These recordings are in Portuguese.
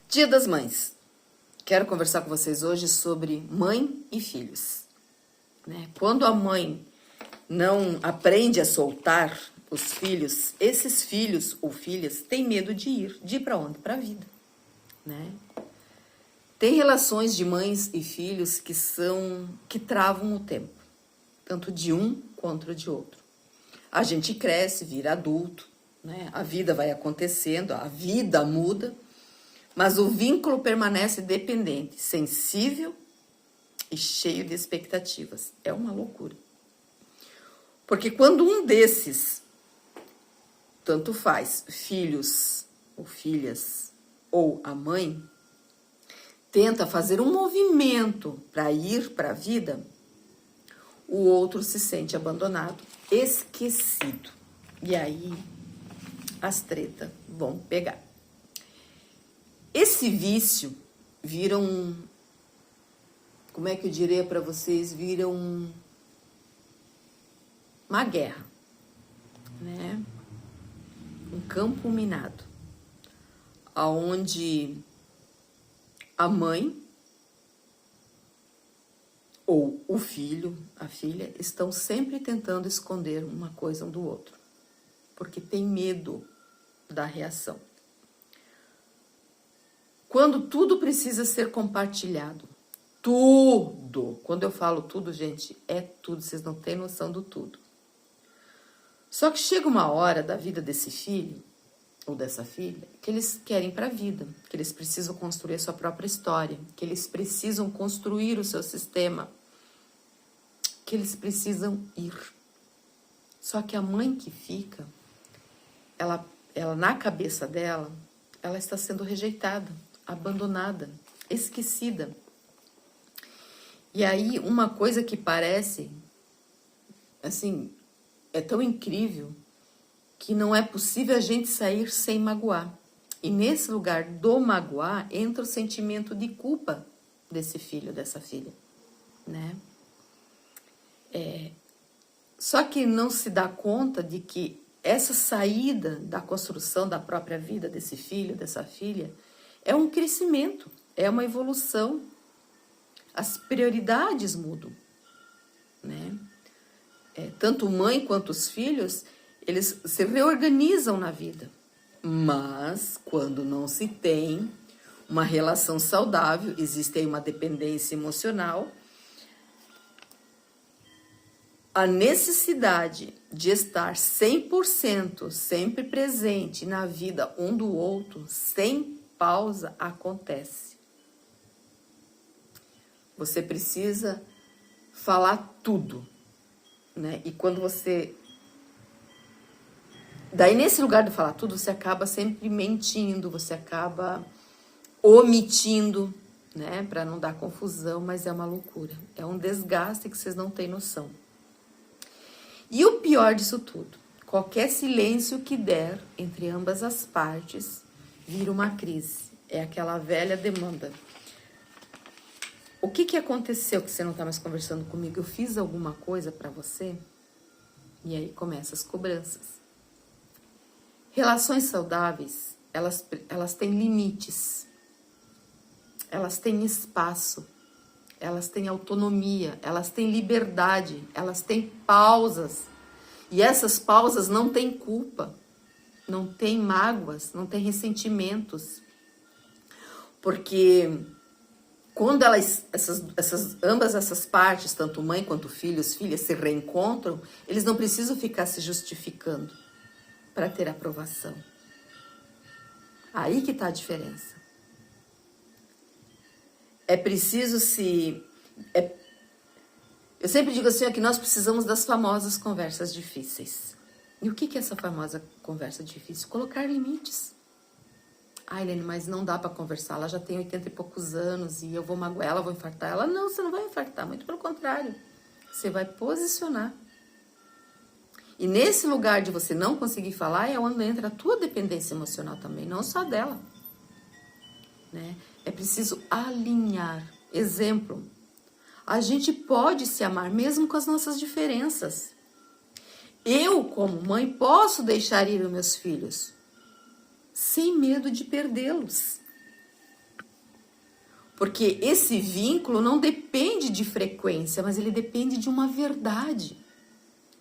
Dia das Mães. Quero conversar com vocês hoje sobre mãe e filhos. Quando a mãe não aprende a soltar os filhos, esses filhos ou filhas têm medo de ir para onde? Para a vida. Tem relações de mães e filhos que travam o tempo, tanto de um quanto de outro. A gente cresce, vira adulto, a vida vai acontecendo, a vida muda, mas o vínculo permanece dependente, sensível e cheio de expectativas. É uma loucura. Porque quando um desses, tanto faz, filhos ou filhas ou a mãe, tenta fazer um movimento para ir para a vida, o outro se sente abandonado, esquecido. E aí as tretas vão pegar. Esse vício vira como é que eu diria para vocês, vira uma guerra, um campo minado, aonde a mãe ou o filho, a filha, estão sempre tentando esconder uma coisa um do outro, porque tem medo da reação. Quando tudo precisa ser compartilhado, tudo, quando eu falo tudo, gente, é tudo, vocês não têm noção do tudo. Só que chega uma hora da vida desse filho ou dessa filha que eles querem para a vida, que eles precisam construir a sua própria história, que eles precisam construir o seu sistema, que eles precisam ir. Só que a mãe que fica, ela na cabeça dela, ela está sendo rejeitada, abandonada, esquecida. E aí uma coisa que parece, assim, é tão incrível que não é possível a gente sair sem magoar. E nesse lugar do magoar entra o sentimento de culpa desse filho, dessa filha, Só que não se dá conta de que essa saída da construção da própria vida desse filho, dessa filha, é um crescimento, é uma evolução. As prioridades mudam, Tanto mãe quanto os filhos, eles se reorganizam na vida. Mas, quando não se tem uma relação saudável, existe aí uma dependência emocional, a necessidade de estar 100% sempre presente na vida um do outro, sem pausa, acontece. Você precisa falar tudo, E quando você... Daí, nesse lugar de falar tudo, você acaba sempre mentindo, você acaba omitindo, para não dar confusão, mas é uma loucura. É um desgaste que vocês não têm noção. E o pior disso tudo, qualquer silêncio que der entre ambas as partes vira uma crise. É aquela velha demanda. O que aconteceu que você não está mais conversando comigo? Eu fiz alguma coisa para você? E aí começam as cobranças. Relações saudáveis, elas têm limites, elas têm espaço, elas têm autonomia, elas têm liberdade, elas têm pausas. E essas pausas não têm culpa, não têm mágoas, não têm ressentimentos. Porque quando ambas essas partes, tanto mãe quanto filhos, filhas, se reencontram, eles não precisam ficar se justificando para ter aprovação. Aí que está a diferença. É preciso Eu sempre digo assim, que nós precisamos das famosas conversas difíceis. E o que é essa famosa conversa difícil? Colocar limites. Helene, mas não dá para conversar, ela já tem 80 e poucos anos e eu vou magoar ela, vou infartar ela. Não, você não vai infartar, muito pelo contrário. Você vai posicionar. E nesse lugar de você não conseguir falar é onde entra a tua dependência emocional também, não só dela. É preciso alinhar. Exemplo, a gente pode se amar mesmo com as nossas diferenças. Eu, como mãe, posso deixar ir os meus filhos sem medo de perdê-los. Porque esse vínculo não depende de frequência, mas ele depende de uma verdade.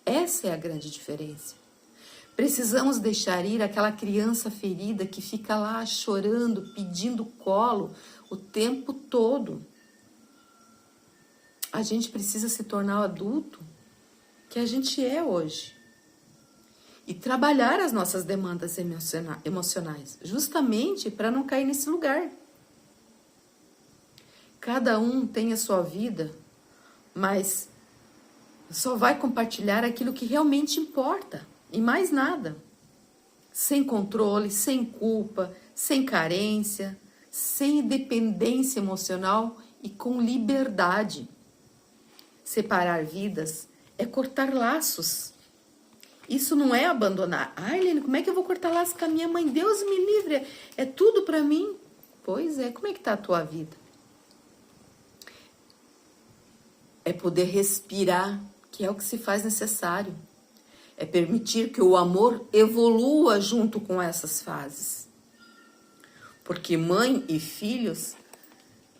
Essa é a grande diferença. Precisamos deixar ir aquela criança ferida que fica lá chorando, pedindo colo o tempo todo. A gente precisa se tornar o adulto que a gente é hoje. E trabalhar as nossas demandas emocionais, justamente para não cair nesse lugar. Cada um tem a sua vida, mas só vai compartilhar aquilo que realmente importa, e mais nada. Sem controle, sem culpa, sem carência, sem dependência emocional e com liberdade. Separar vidas é cortar laços. Isso não é abandonar. Ai, Helene, como é que eu vou cortar laços com a minha mãe? Deus me livre, é tudo para mim. Pois é, como é que tá a tua vida? É poder respirar, que é o que se faz necessário. É permitir que o amor evolua junto com essas fases. Porque mãe e filhos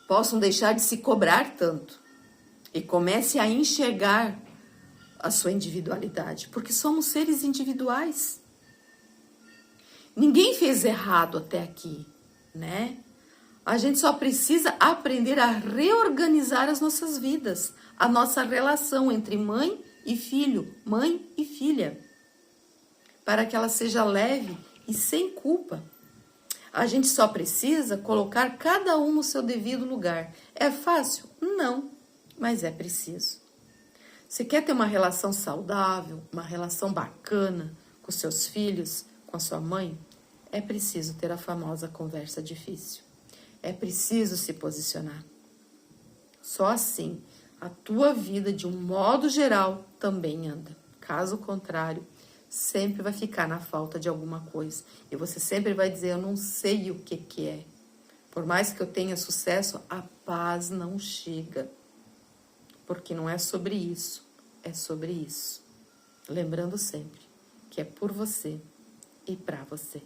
possam deixar de se cobrar tanto e comece a enxergar a sua individualidade, porque somos seres individuais. Ninguém fez errado até aqui, né? A gente só precisa aprender a reorganizar as nossas vidas, a nossa relação entre mãe e filho, mãe e filha, para que ela seja leve e sem culpa. A gente só precisa colocar cada um no seu devido lugar. É fácil? Não, mas é preciso. Você quer ter uma relação saudável, uma relação bacana com seus filhos, com a sua mãe? É preciso ter a famosa conversa difícil. É preciso se posicionar. Só assim, a tua vida, de um modo geral, também anda. Caso contrário, sempre vai ficar na falta de alguma coisa. E você sempre vai dizer, eu não sei o que é. Por mais que eu tenha sucesso, a paz não chega. Porque não é sobre isso, é sobre isso. Lembrando sempre que é por você e para você.